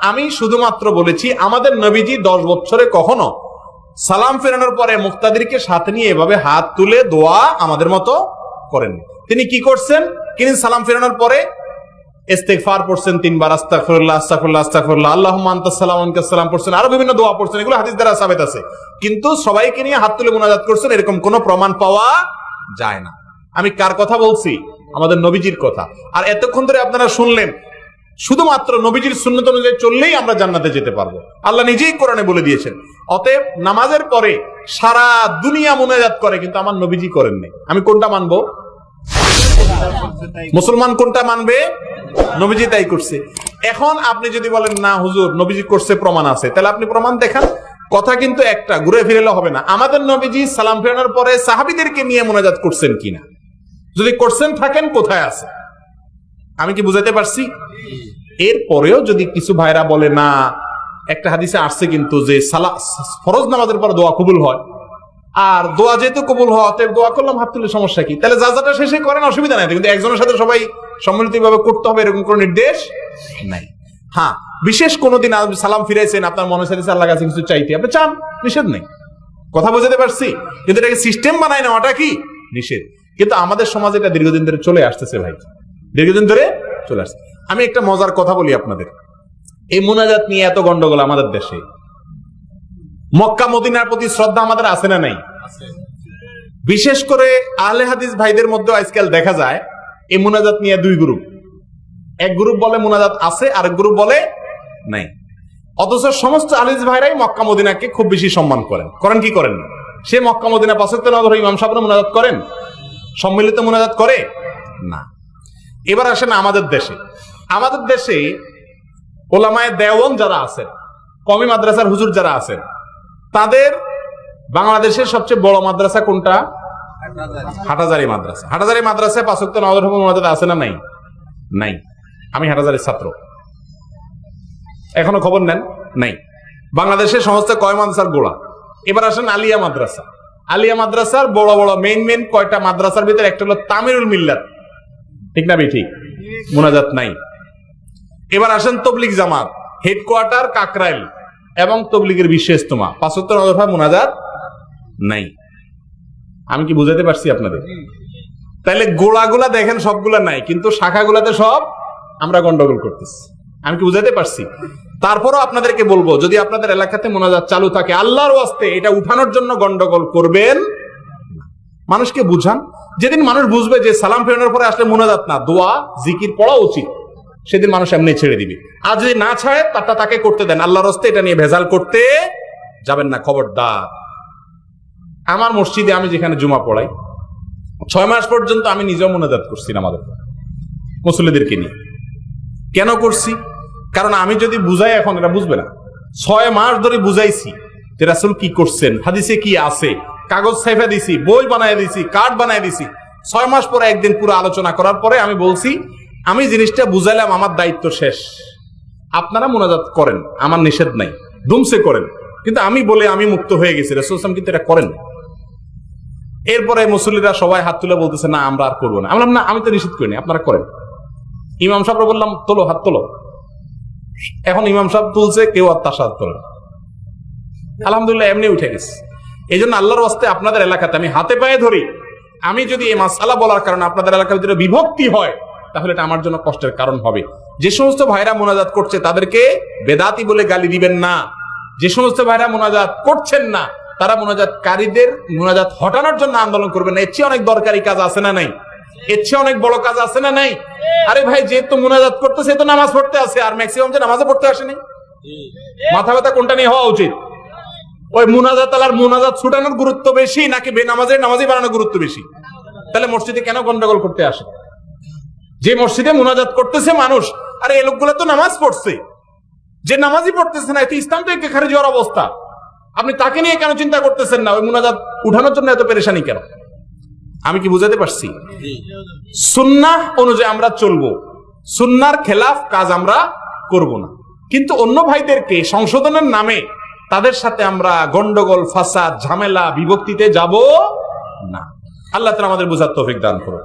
আমি শুধুমাত্র বলেছি আমাদের নবীজি 10 বছরে কখনো সালাম ফেরানোর পরে মুক্তাদিরকে সাথে নিয়ে এভাবে হাত তুলে দোয়া আমাদের মতো করেন। তিনি কি করছেন? তিনি সালাম ফেরানোর পরে ইস্তিগফার পড়ছেন 3 বার, আস্তাগফিরুল্লাহ আস্তাগফিরুল্লাহ আস্তাগফিরুল্লাহ, আল্লাহুম্মা আনতাস সালাম ওয়া মিনকাস সালাম পড়ছেন, আরো বিভিন্ন দোয়া পড়ছেন, এগুলো হাদিস দ্বারা সাবিত আছে। কিন্তু সবাইকে নিয়ে হাত তুলে মুনাজাত করছেন এরকম কোনো প্রমাণ পাওয়া যায় না। আমি কার কথা বলছি? আমাদের নবীজির কথা। আর এতক্ষণ ধরে আপনারা শুনলেন শুধুমাত্র নবীজির সুন্নত অনুযায়ী চললেই আমরা জান্নাতে যেতে পারবো, আল্লাহ নিজেই কোরআনে বলে দিয়েছেন। অতএব নামাজের পরে সারা দুনিয়া মুনাজাত করে, কিন্তু আমার নবীজি করেননি। আমি কোনটা মানবো? মুসলমান কোনটা মানবে? নবীজি তাই করছে। এখন আপনি যদি বলেন না হুজুর নবীজি করছে প্রমাণ আছে, তাহলে আপনি প্রমাণ দেখান। কথা কিন্তু একটা, ঘুরে ফিরেলে হবে না। আমাদের নবীজি সালাম ফেরানোর পরে সাহাবীদেরকে নিয়ে মুনাজাত করছেন কিনা, যদি করছেন থাকেন কোথায় আছে? আমি কি বুঝাইতে পারছি? এরপরেও যদি কিছু ভাইরা বলে না, একটা হাদিসে আসছে কিন্তু যে ফরজ নামাজের পর দোয়া কবুল হয়, আর দোয়া যেহেতু কবুল হয় অতএব দোয়া করলাম হাত তুলে সমস্যা কি? তাহলে যাটা শেষে করেন অসুবিধা নাই, কিন্তু একজনের সাথে সবাই সম্মিলিতভাবে করতে হবে এরকম কোনো নির্দেশ নাই। হ্যাঁ, বিশেষ কোনোদিন সালাম ফিরাইছেন, আপনার মনে চাইছে আল্লাহর কাছে কিছু চাইতে, আপনি চান, নিষেধ নেই। কথা বুঝাতে পারছি? কিন্তু এটাকে সিস্টেম বানায় নেওয়াটা কি নিষেধ। কিন্তু আমাদের সমাজে এটা দীর্ঘদিন ধরে চলে আসতেছে ভাই, দীর্ঘদিন ধরে চলে আসছে। আমি একটা মজার কথা বলি আপনাদের, এই মুনাজাত নিয়ে এত গন্ডগোল আমাদের দেশে। মক্কা মদিনার প্রতি শ্রদ্ধা আমাদের আছে না নাই? বিশেষ করে আহলে হাদিস ভাইদের মধ্যে আজকাল দেখা যায় এই মুনাজাত নিয়ে 2 গ্রুপ। এক গ্রুপ বলে মুনাজাত আছে, আরেক গ্রুপ বলে নাই। অথচ সমস্ত আহলে হাদিস ভাইরাই মক্কা মদিনাকে খুব বেশি সম্মান করেন। করেন কি করেন না? সে মক্কা মদিনা 5 ওয়াক্ত নামাজ পড়ে ইমাম সাহেবরা মুনাজাত করেন, সম্মিলিত মুনাজাত করে না। এবার আসেন আমাদের দেশে। আমাদের দেশে ওলামায়ে দেওয়ান যারা আছেন, কওমি মাদ্রাসার হুজুর যারা আছেন, তাদের বাংলাদেশের সবচেয়ে বড় মাদ্রাসা কোনটা? হাটহাজারী মাদ্রাসা। হাটহাজারী মাদ্রাসায় 5 ওয়াক্ত নামাজ মুনাজাত আছে না নাই? নাই। আমি হাটহাজারীর ছাত্র, এখনো খবর নেন নাই। বাংলাদেশের সমস্ত কয় মাদ্রাসার গোড়া। এবার আসেন আলিয়া মাদ্রাসা। আলিয়া মাদ্রাসার বড় বড় মেইন কয়টা মাদ্রাসার ভিতরে একটা হলো তামিরুল মিল্লাত, ঠিক না ভাই? ঠিক, মুনাজাত নাই। এবার আসেন তবলিগ জামাত, হেডকোয়ার্টার কাকরাইল এবং তবলিগের বিশ্ব ইজতেমা, 5 ওয়াক্ত নামাজ মুনাজাত নাই। আমি কি বুঝাতে পারছি আপনাদের? তাইলে গোড়াগুলা দেখেন সবগুলা নাই, কিন্তু শাখাগুলাতে সব আমরা গন্ডগোল করতেছি। আমি কি বুঝাতে পারছি? তারপরও আপনাদেরকে বলবো, যদি আপনাদের এলাকাতে মুনাজাত চালু থাকে, আল্লাহর ওয়াস্তে এটা উঠানোর জন্য গন্ডগোল করবেন, মানুষকে বুঝান। যেদিন মানুষ বুঝবে যে সালাম ফেরানোর পরে আসলে মুনাজাত না, দোয়া জিকির পড়া উচিত, সেদিন মানুষ এমনি ছেড়ে দিবে। আর যদি না ছাড়ে তারটা তাকে করতে দেন, আল্লাহর রাস্তায় এটা নিয়ে ভেজাল করতে যাবেন না, খবরদার। আমার মসজিদে আমি যেখানে জুমা পড়াই 6 মাস পর্যন্ত আমি নিজেও মুনাজাত করছি আমাদের মুসল্লিদেরকে নিয়ে। কেন করছি? কারণ আমি যদি বুঝাই, এখন এটা বুঝবে না। 6 মাস ধরে বুঝাইছি যে রাসূল কি করছেন, হাদিসে কি আছে, কাগজ ছাইফা দিছি, বই বানায় দিছি, কার্ড বানায় দিছি। 6 মাস পরে একদিন পুরো আলোচনা করার পরে আমি বলছি, আমি জিনিসটা বুঝাইলাম, আমার দায়িত্ব শেষ। আপনারা মুনাজাত করেন, আমার নিষেধ নাই, দুমসে করেন, কিন্তু আমি বলে আমি মুক্ত হয়ে গেছি, রাসূল সাল্লাল্লাহু আলাইহি ওয়াসাল্লাম কিন্তু এটা করেন। এরপরে মুসল্লিরা সবাই হাত তুলে বলতেছে না আমরা আর করবো না। আমি বললাম না, আমি তো নিষেধ করিনি, আপনারা করেন। ইমাম সাহেবরা বললাম তোলো, হাত তোলো। এখন ইমাম সাহেব তুলছে, কেউ আর তার সাথে তোলেন। আলহামদুলিল্লাহ এমনি উঠে গেছে। এই জন্য আল্লাহর ওয়াস্তে আপনাদের এলাকাতে আমি হাতে পায়ে ধরি, আমি যদি এই মাসআলা বলার কারণে আপনাদের এলাকার ভিতরে বিভক্তি হয়, তাহলে এটা আমার জন্য কষ্টের কারণ হবে। যে সমস্ত ভাইরা মুনাজাত করছে তাদেরকে বেদাতি বলে গালি দিবেন না। যে সমস্ত ভাইরা মুনাজাত করছেন না, তারা মুনাজাতকারীদের মুনাজাত হটানোর জন্য আন্দোলন করবেন না। এর চেয়ে অনেক দরকারি কাজ আছে না নাই? এর চেয়ে অনেক বড় কাজ আছে না নাই? আরে ভাই, যেহেতু মুনাজাত করতেছে তো নামাজ পড়তে আছে, আর ম্যাক্সিমাম যে নামাজে পড়তে আসেনি। মাথা ব্যথা কোনটা নিয়ে হওয়া উচিত? ওই মুনাজাত আলার মুনাজাত ছুটানোর গুরুত্ব বেশি, নাকি বেনামাজের নামাজি বানানোর গুরুত্ব বেশি? তাহলে মসজিদে কেন গন্ডগোল করতে আসে? যে মসজিদে মুনাজাত করতেছে মানুষ, আরে এই লোকগুলো তো নামাজ পড়ছে, যে নামাজই পড়তেছে না, এতে ইসলাম তো একে খারিজ হওয়ার অবস্থা। আপনি তাকে নিয়ে কেন চিন্তা করতেছেন না? ওই মুনাজাত উঠানোর জন্য এত পেরেশানি কেন? আমি কি বুঝাতে পারছি? সুন্নাহ অনুযায়ী আমরা চলবো, সুন্নাহর খেলাফ কাজ আমরা করব না। কিন্তু অন্য ভাইদেরকে সংশোধনের নামে তাদের সাথে আমরা গন্ডগোল, ফাসাদ, ঝামেলা, বিভক্তিতে যাব না। আল্লাহ তাআলা আমাদের বুঝার তৌফিক দান করুন।